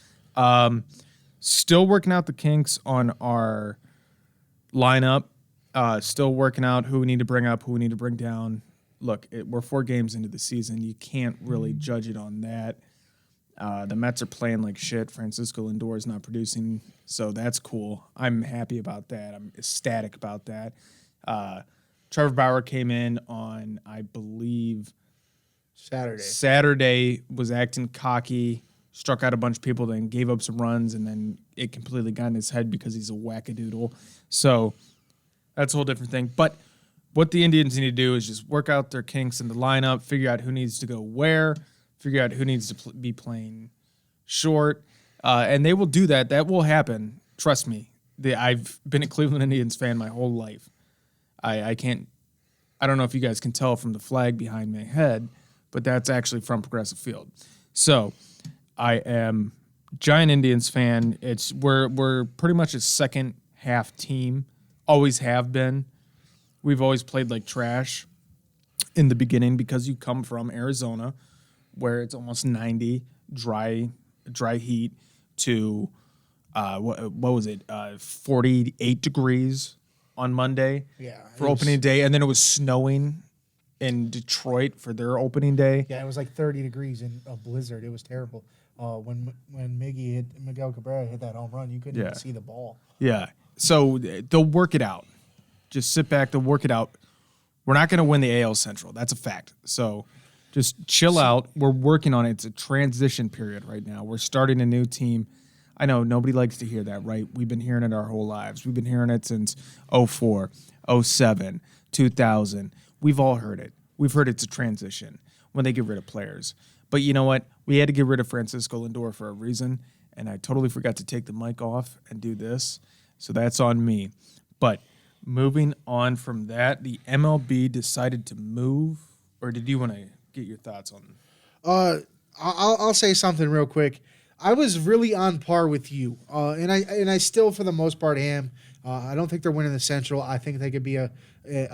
Still working out the kinks on our lineup. Still working out who we need to bring up, who we need to bring down. Look, we're 4 games into the season. You can't really judge it on that. The Mets are playing like shit. Francisco Lindor is not producing, so that's cool. I'm happy about that. I'm ecstatic about that. Trevor Bauer came in on, I believe, Saturday, was acting cocky, struck out a bunch of people, then gave up some runs, and then it completely got in his head because he's a wackadoodle. So that's a whole different thing. But what the Indians need to do is just work out their kinks in the lineup, figure out who needs to go where, figure out who needs to be playing short, and they will do that. That will happen. Trust me. I've been a Cleveland Indians fan my whole life. I don't know if you guys can tell from the flag behind my head, but that's actually from Progressive Field. So I am giant Indians fan. We're pretty much a second half team. Always have been. We've always played like trash in the beginning because you come from Arizona where it's almost 90, dry heat, to what was it? 48 degrees on Monday for opening day, and then it was snowing in Detroit for their opening day. Yeah, it was like 30 degrees in a blizzard. It was terrible. When Miguel Cabrera hit that home run, you couldn't even see the ball. Yeah, so they'll work it out. Just sit back, they'll work it out. We're not going to win the AL Central. That's a fact. So just chill out. We're working on it. It's a transition period right now. We're starting a new team. I know nobody likes to hear that, right? We've been hearing it our whole lives. We've been hearing it since 04, 07, 2000. We've all heard it. We've heard it's a transition when they get rid of players. But you know what? We had to get rid of Francisco Lindor for a reason, and I totally forgot to take the mic off and do this. So that's on me. But moving on from that, the MLB decided to move, or did you want to get your thoughts on? I'll say something real quick. I was really on par with you, and I still, for the most part, am. I don't think they're winning the Central. I think they could be a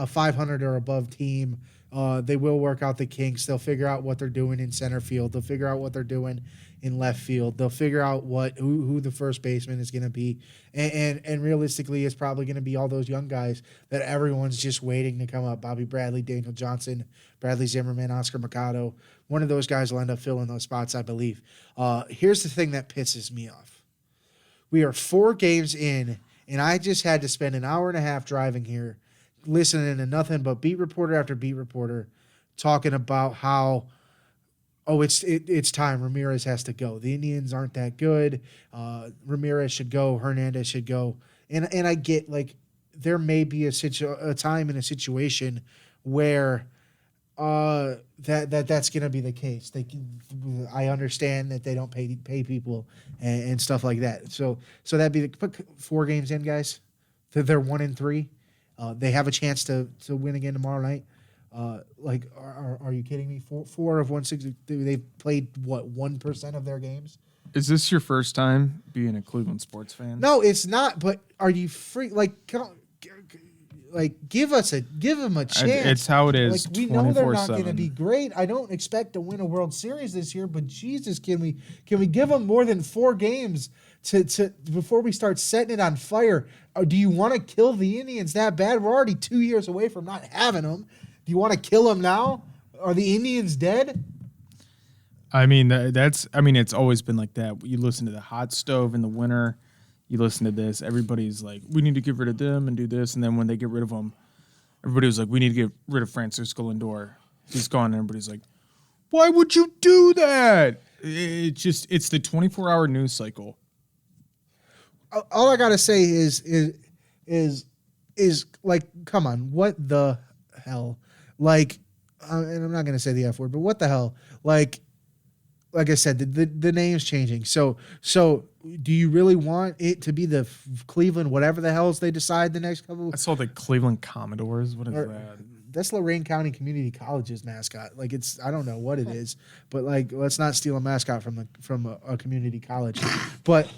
500 or above team. They will work out the kinks. They'll figure out what they're doing in center field. They'll figure out what they're doing in left field. They'll figure out who the first baseman is going to be, and realistically, it's probably going to be all those young guys that everyone's just waiting to come up. Bobby Bradley, Daniel Johnson, Bradley Zimmerman, Oscar Mercado. One of those guys will end up filling those spots, I believe. Here's the thing that pisses me off. We are 4 games in, and I just had to spend an hour and a half driving here, listening to nothing but beat reporter after beat reporter talking about how, it's time. Ramirez has to go. The Indians aren't that good. Ramirez should go. Hernandez should go. And I get, like, there may be a time in a situation where that's going to be the case. I understand that they don't pay people and stuff like that. So that'd be put 4 games in, guys. They're 1-3. They have a chance to win again tomorrow night. Are you kidding me? 4 of 160. They've played 1% of their games. Is this your first time being a Cleveland sports fan? No, it's not. But are you free? Give them a chance. It's how it is. We know they're not going to be great. I don't expect to win a World Series this year, but Jesus, can we give them more than 4 games to before we start setting it on fire? Or do you want to kill the Indians that bad? We're already 2 years away from not having them. Do you want to kill them now? Are the Indians dead? I mean, it's always been like that. You listen to the hot stove in the winter. You listen to this. Everybody's like, we need to get rid of them and do this. And then when they get rid of them, everybody was like, we need to get rid of Francisco Lindor. He's gone. And everybody's like, why would you do that? It's the 24-hour news cycle. All I gotta say is like, come on, what the hell? Like, and I'm not gonna say the F word, but what the hell? Like I said, the name's changing. So do you really want it to be the Cleveland whatever the hells they decide the next couple? I saw the Cleveland Commodores. What is that? That's Lorain County Community College's mascot. Like, it's, I don't know what it is, but like, let's not steal a mascot from a community college. But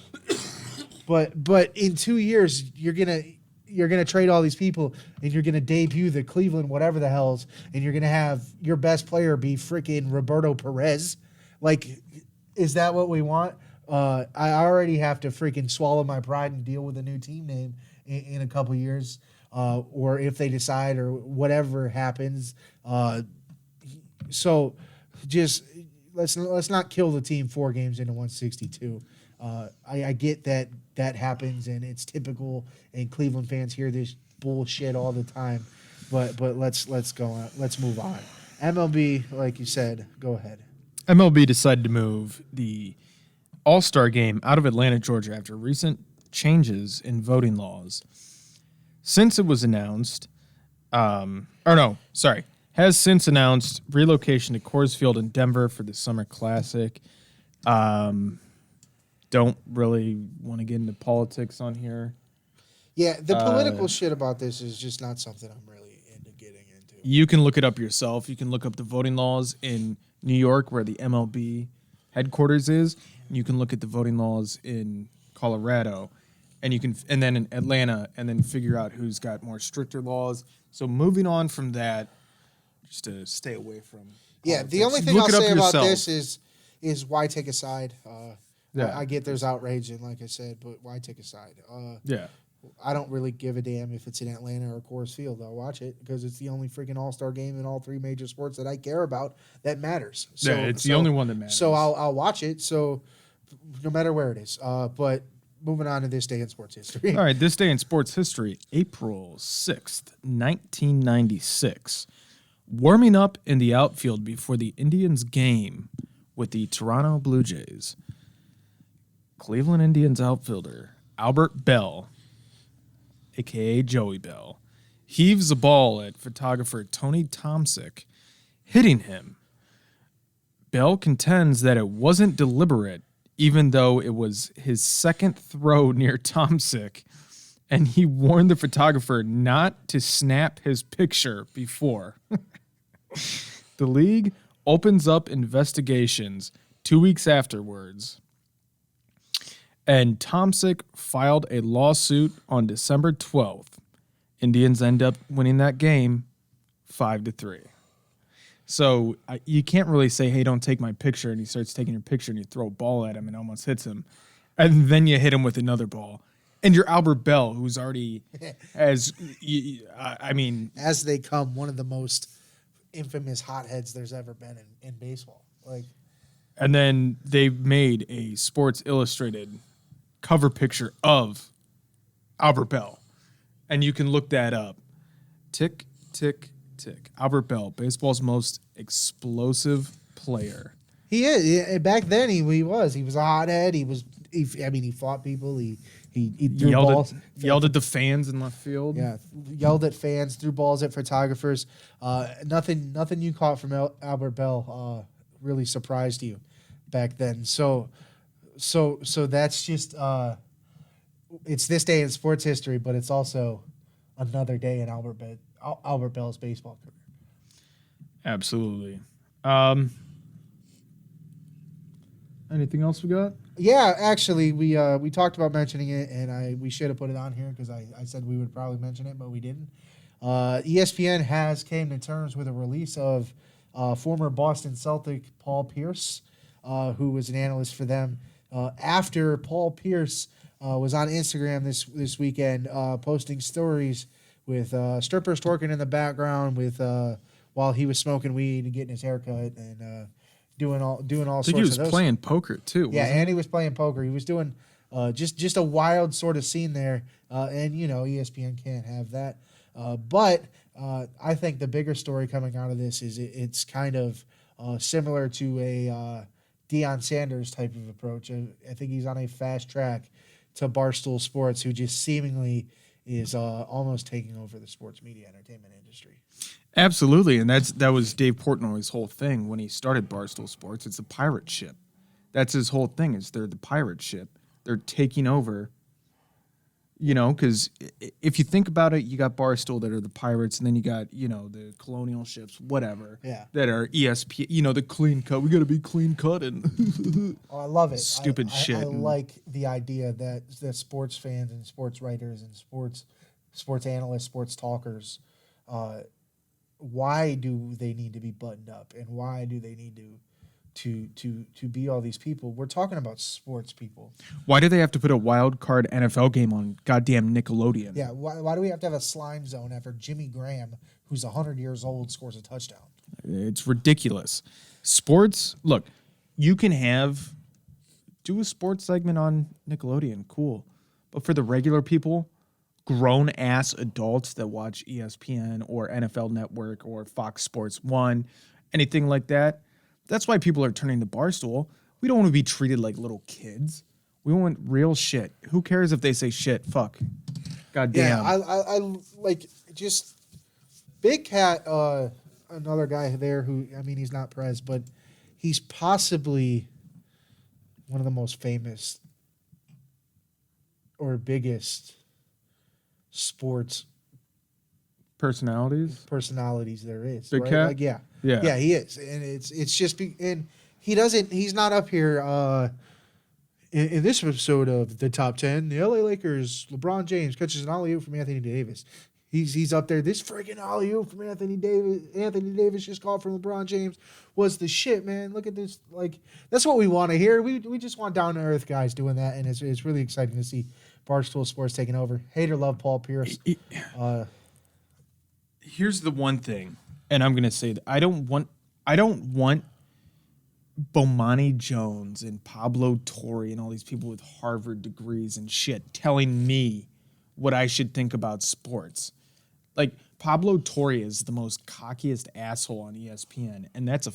in 2 years, you're gonna trade all these people, and you're gonna debut the Cleveland whatever the hells, and you're gonna have your best player be freaking Roberto Perez. Like, is that what we want? I already have to freaking swallow my pride and deal with a new team name in a couple years, or if they decide, or whatever happens. So just let's not kill the team 4 games into 162. I get that happens, and it's typical, and Cleveland fans hear this bullshit all the time. But let's go on. Let's move on. MLB, like you said, go ahead. MLB decided to move the All-Star game out of Atlanta, Georgia, after recent changes in voting laws. Since it was announced, has since announced relocation to Coors Field in Denver for the Summer Classic. Don't really want to get into politics on here. Yeah, the political shit about this is just not something I'm really into getting into. You can look it up yourself. You can look up the voting laws in New York, where the MLB headquarters is. And you can look at the voting laws in Colorado, and then in Atlanta, and then figure out who's got more stricter laws. So moving on from that, just to stay away from politics. The only thing I'll say about this is why take a side. I get there's outrage, and like I said, but why take a side? I don't really give a damn if it's in Atlanta or Coors Field. I'll watch it because it's the only freaking all-star game in all 3 major sports that I care about that matters. So, it's the only one that matters. So I'll watch it. So no matter where it is. But moving on to this day in sports history. All right, this day in sports history, April 6th, 1996. Warming up in the outfield before the Indians game with the Toronto Blue Jays, Cleveland Indians outfielder Albert Belle, a.k.a. Joey Bell, heaves a ball at photographer Tony Tomsick, hitting him. Bell contends that it wasn't deliberate, even though it was his second throw near Tomsick, and he warned the photographer not to snap his picture before. The league opens up investigations 2 weeks afterwards, and Tomsick filed a lawsuit on December 12th. Indians end up winning that game 5-3. So you can't really say, hey, don't take my picture, and he starts taking your picture, and you throw a ball at him and almost hits him. And then you hit him with another ball. And you're Albert Bell, who's already, as they come, one of the most infamous hotheads there's ever been in baseball. And then they made a Sports Illustrated cover picture of Albert Bell. And you can look that up. Tick, tick, tick. Albert Bell, baseball's most explosive player. He is. Back then, he was. He was a hothead. He fought people. He threw balls. Yelled at the fans in left field. Yeah, yelled at fans, threw balls at photographers. Nothing you caught from Albert Bell really surprised you back then. So that's just it's this day in sports history, but it's also another day in Albert Bell's baseball career. Absolutely. Anything else we got? Yeah, actually, we talked about mentioning it, and we should have put it on here because I said we would probably mention it, but we didn't. ESPN has came to terms with a release of former Boston Celtic Paul Pierce, who was an analyst for them. After Paul Pierce was on Instagram this weekend, posting stories with strippers twerking in the background with while he was smoking weed and getting his haircut and doing all sorts of those. I think he was playing poker too. Yeah, and he was playing poker. He was doing just a wild sort of scene there, and ESPN can't have that. But I think the bigger story coming out of this is it's kind of similar to a Deion Sanders type of approach. I think he's on a fast track to Barstool Sports, who just seemingly is almost taking over the sports media entertainment industry. Absolutely, and that was Dave Portnoy's whole thing when he started Barstool Sports. It's a pirate ship. That's his whole thing. Is they're the pirate ship. They're taking over. You know, because if you think about it, you got Barstool that are the pirates, and then you got, you know, the colonial ships, whatever, that are ESPN, you know, the clean cut. We got to be clean cut. And I love it. Stupid shit. I like the idea that sports fans and sports writers and sports analysts, sports talkers, why do they need to be buttoned up, and why do they need to be all these people? We're talking about sports people. Why do they have to put a wild card NFL game on goddamn Nickelodeon? Yeah, why do we have to have a slime zone after Jimmy Graham, who's 100 years old, scores a touchdown? It's ridiculous. Sports, look, you can do a sports segment on Nickelodeon, cool. But for the regular people, grown-ass adults that watch ESPN or NFL Network or Fox Sports 1, anything like that, that's why people are turning to Barstool. We don't want to be treated like little kids. We want real shit. Who cares if they say shit? Fuck. God damn. Yeah, I like just Big Cat, another guy there who, I mean, he's not Prez, but he's possibly one of the most famous or biggest sports personalities there is. Big right? Cat? Like, yeah, he is, and it's just and he's not up here in this episode of the top 10. The LA Lakers, LeBron James catches an alley-oop from Anthony Davis. He's up there. This friggin' alley-oop from Anthony Davis just called from LeBron James was the shit, man. Look at this. Like, that's what we want to hear. We just want down-to-earth guys doing that, and it's really exciting to see Barstool Sports taking over. Hater love Paul Pierce. Here's the one thing, and I'm gonna say that I don't want Bomani Jones and Pablo Torre and all these people with Harvard degrees and shit telling me what I should think about sports. Like, Pablo Torre is the most cockiest asshole on ESPN, and that's a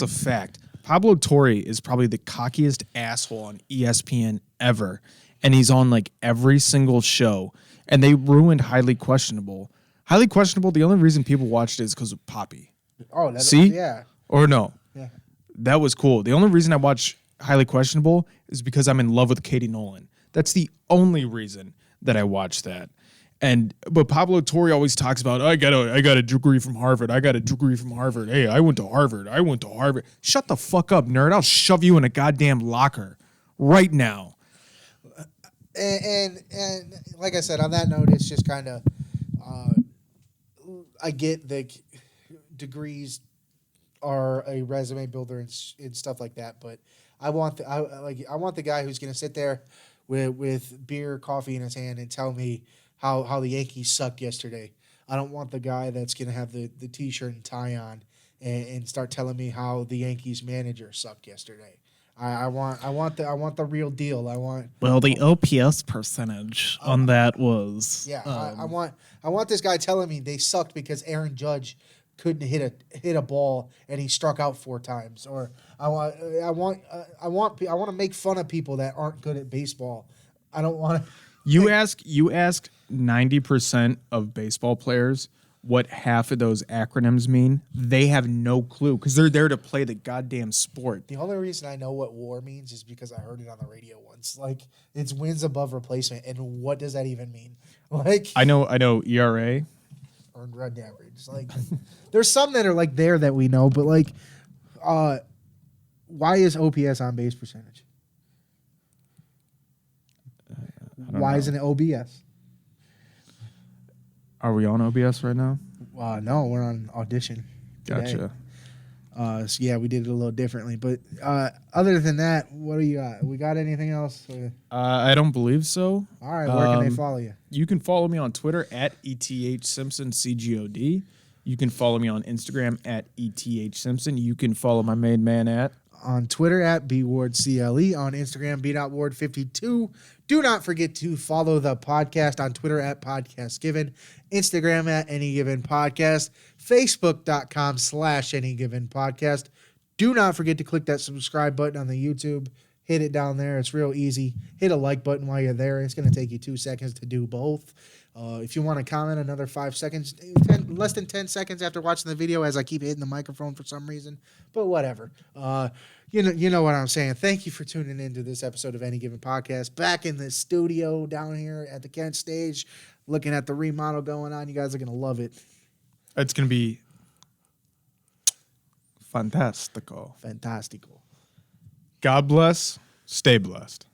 fact. Pablo Torre is probably the cockiest asshole on ESPN ever, and he's on like every single show, and they ruined Highly Questionable. Highly Questionable, the only reason people watched it is because of Poppy. Oh, see? Yeah. Or no. Yeah. That was cool. The only reason I watch Highly Questionable is because I'm in love with Katie Nolan. That's the only reason that I watch that. But Pablo Torre always talks about, I got a degree from Harvard. I got a degree from Harvard. Hey, I went to Harvard. Shut the fuck up, nerd. I'll shove you in a goddamn locker right now. And like I said, on that note, it's just kind of, I get the degrees are a resume builder and stuff like that, but I want the guy who's going to sit there with beer, coffee in his hand and tell me how the Yankees sucked yesterday. I don't want the guy that's going to have the T-shirt and tie on and start telling me how the Yankees manager sucked yesterday. I want the real deal. The OPS percentage on that was I want this guy telling me they sucked because Aaron Judge couldn't hit a ball and he struck out 4 times. Or I want to make fun of people that aren't good at baseball. I don't want to. You ask 90% of baseball players what half of those acronyms mean. They have no clue because they're there to play the goddamn sport. The only reason I know what WAR means is because I heard it on the radio once. Like, it's wins above replacement, and what does that even mean? Like, I know ERA. Earned run average. Like, there's some that are like there that we know, but like, why is OPS on base percentage? Why isn't it OBS? Are we on OBS right now? No, we're on Audition. Gotcha. So yeah, we did it a little differently. But other than that, what do you got? We got anything else? I don't believe so. All right, where can they follow you? You can follow me on Twitter at ETHSimpsonCGOD. You can follow me on Instagram at ETHSimpson. You can follow my main man at... on Twitter at BWardCLE, on Instagram, B.Ward52. Do not forget to follow the podcast on Twitter at PodcastGiven, Instagram at AnyGivenPodcast, Facebook.com/AnyGivenPodcast. Do not forget to click that subscribe button on the YouTube. Hit it down there. It's real easy. Hit a like button while you're there. It's going to take you 2 seconds to do both. If you want to comment, another 5 seconds, less than 10 seconds after watching the video, as I keep hitting the microphone for some reason. But whatever. You know what I'm saying. Thank you for tuning in to this episode of Any Given Podcast. Back in the studio down here at the Kent stage, looking at the remodel going on. You guys are going to love it. It's going to be fantastical. Fantastical. God bless. Stay blessed.